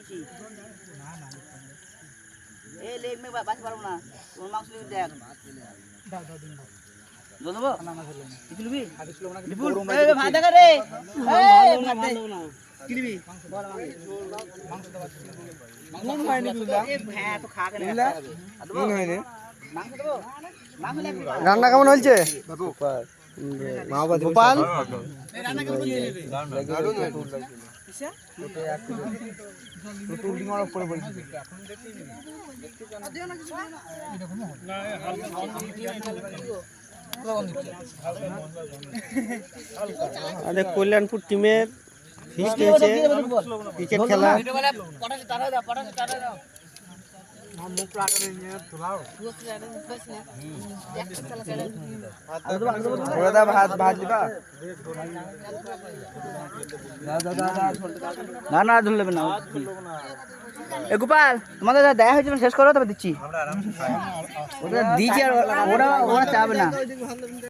দিচ্ছি। এই লেগ মে বাঁচতে পারবো না, তোর মাংস নিবি দেখ। জল দেবো? কিছু নিবি? বিপুল, ভাত দেখা রে। কি নিবি? মন হয়নি বুঝলা? হ্যাঁ তো খা কেন? মন হয়নি। মাংস দেবো? মাংস লাগবে। রান্না কেমন হয়েছে? গোপাল আমাদের কল্যাণপুর টিমের ফিস্ট হয়েছে ক্রিকেট খেলা। না না ধরলে না। এ গোপাল তোমাদের দেখা হয়েছে শেষ করো তবে দিচ্ছি। ওটা দিচ্ছি আর ওরা চাবে না।